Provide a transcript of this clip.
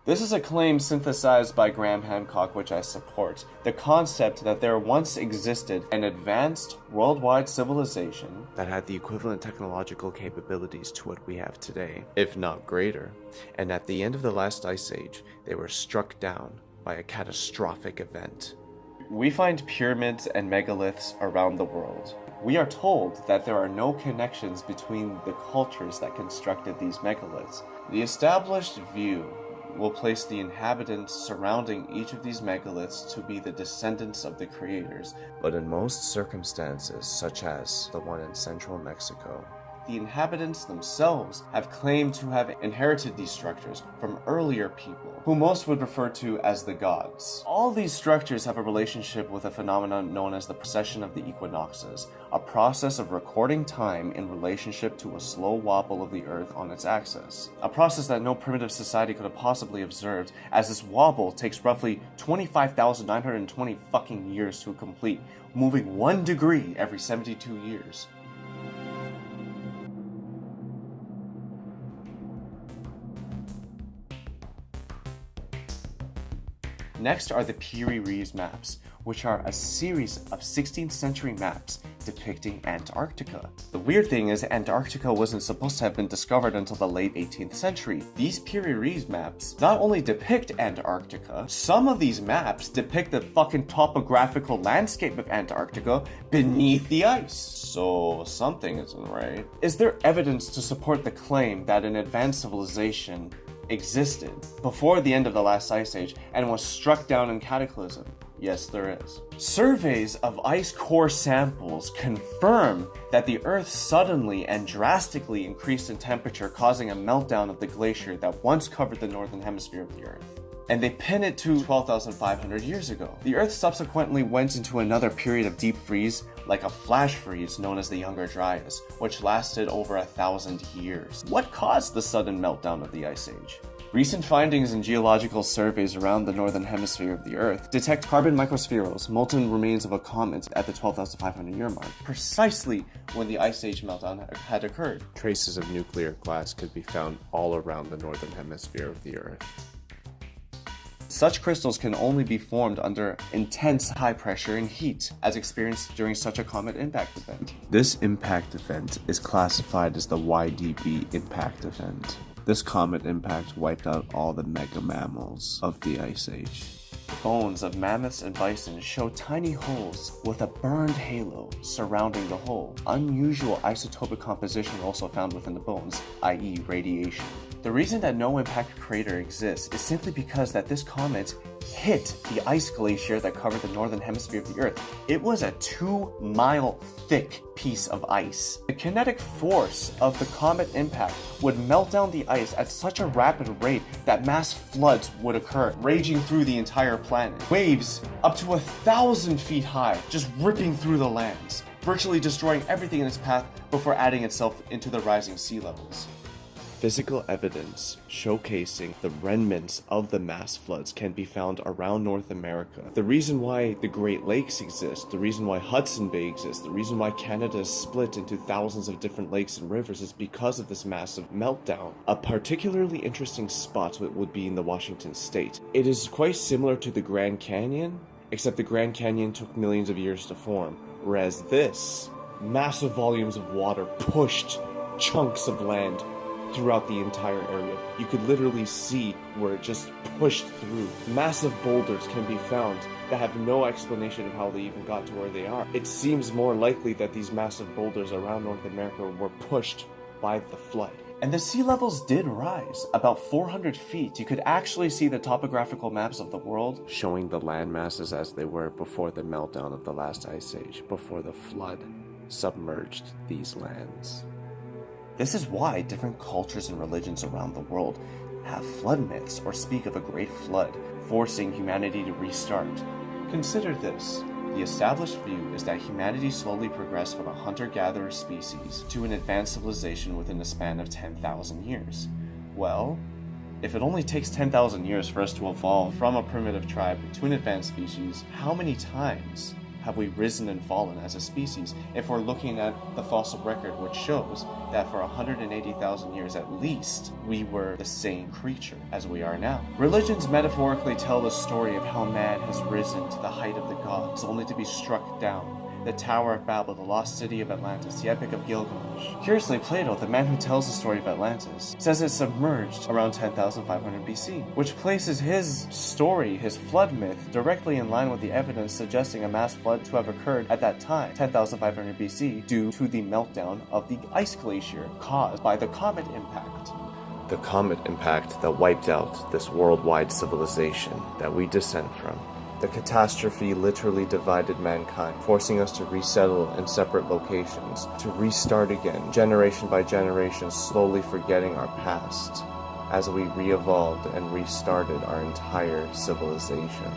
This is a claim synthesized by Graham Hancock, which I support. The concept that there once existed an advanced worldwide civilization that had the equivalent technological capabilities to what we have today, if not greater, and at the end of the last ice age, they were struck down by a catastrophic event. We find pyramids and megaliths around the world. We are told that there are no connections between the cultures that constructed these megaliths. The established view will place the inhabitants surrounding each of these megaliths to be the descendants of the creators, but in most circumstances, such as the one in central Mexico, the inhabitants themselves have claimed to have inherited these structures from earlier people, who most would refer to as the gods. All these structures have a relationship with a phenomenon known as the precession of the equinoxes, a process of recording time in relationship to a slow wobble of the Earth on its axis. A process that no primitive society could have possibly observed, as this wobble takes roughly 25,920 fucking years to complete, moving 1 degree every 72 years. Next are the Piri-Reis maps, which are a series of 16th century maps depicting Antarctica. The weird thing is Antarctica wasn't supposed to have been discovered until the late 18th century. These Piri-Reis maps not only depict Antarctica, some of these maps depict the fucking topographical landscape of Antarctica beneath the ice. So something isn't right. Is there evidence to support the claim that an advanced civilization existed before the end of the last ice age and was struck down in cataclysm? Yes, there is. Surveys of ice core samples confirm that the Earth suddenly and drastically increased in temperature, causing a meltdown of the glacier that once covered the northern hemisphere of the Earth. And they pin it to 12,500 years ago. The Earth subsequently went into another period of deep freeze, like a flash freeze known as the Younger Dryas, which lasted over 1,000 years. What caused the sudden meltdown of the Ice Age? Recent findings in geological surveys around the northern hemisphere of the Earth detect carbon microspherules, molten remains of a comet at the 12,500 year mark, precisely when the Ice Age meltdown had occurred. Traces of nuclear glass could be found all around the northern hemisphere of the Earth. Such crystals can only be formed under intense high pressure and heat, as experienced during such a comet impact event. This impact event is classified as the YDB impact event. This comet impact wiped out all the mega mammals of the Ice Age. Bones of mammoths and bison show tiny holes with a burned halo surrounding the hole. Unusual isotopic composition were also found within the bones, i.e. radiation. The reason that no impact crater exists is simply because that this comet hit the ice glacier that covered the northern hemisphere of the Earth. It was a 2-mile thick piece of ice. The kinetic force of the comet impact would melt down the ice at such a rapid rate that mass floods would occur, raging through the entire planet. Waves up to 1,000 feet high, just ripping through the lands, virtually destroying everything in its path before adding itself into the rising sea levels. Physical evidence showcasing the remnants of the mass floods can be found around North America. The reason why the Great Lakes exist, the reason why Hudson Bay exists, the reason why Canada is split into thousands of different lakes and rivers is because of this massive meltdown. A particularly interesting spot would be in the Washington state. It is quite similar to the Grand Canyon, except the Grand Canyon took millions of years to form, whereas this, massive volumes of water pushed chunks of land throughout the entire area. You could literally see where it just pushed through. Massive boulders can be found that have no explanation of how they even got to where they are. It seems more likely that these massive boulders around North America were pushed by the flood. And the sea levels did rise. About 400 feet, you could actually see the topographical maps of the world, showing the land masses as they were before the meltdown of the last ice age, before the flood submerged these lands. This is why different cultures and religions around the world have flood myths or speak of a great flood, forcing humanity to restart. Consider this. The established view is that humanity slowly progressed from a hunter-gatherer species to an advanced civilization within a span of 10,000 years. Well, if it only takes 10,000 years for us to evolve from a primitive tribe to an advanced species, how many times have we risen and fallen as a species if we're looking at the fossil record, which shows that for 180,000 years at least, we were the same creature as we are now. Religions metaphorically tell the story of how man has risen to the height of the gods, only to be struck down. The Tower of Babel, the lost city of Atlantis, the Epic of Gilgamesh. Curiously, Plato, the man who tells the story of Atlantis, says it submerged around 10,500 BC, which places his story, his flood myth, directly in line with the evidence suggesting a mass flood to have occurred at that time, 10,500 BC, due to the meltdown of the ice glacier caused by the comet impact. The comet impact that wiped out this worldwide civilization that we descend from. The catastrophe literally divided mankind, forcing us to resettle in separate locations, to restart again, generation by generation, slowly forgetting our past, as we re-evolved and restarted our entire civilization.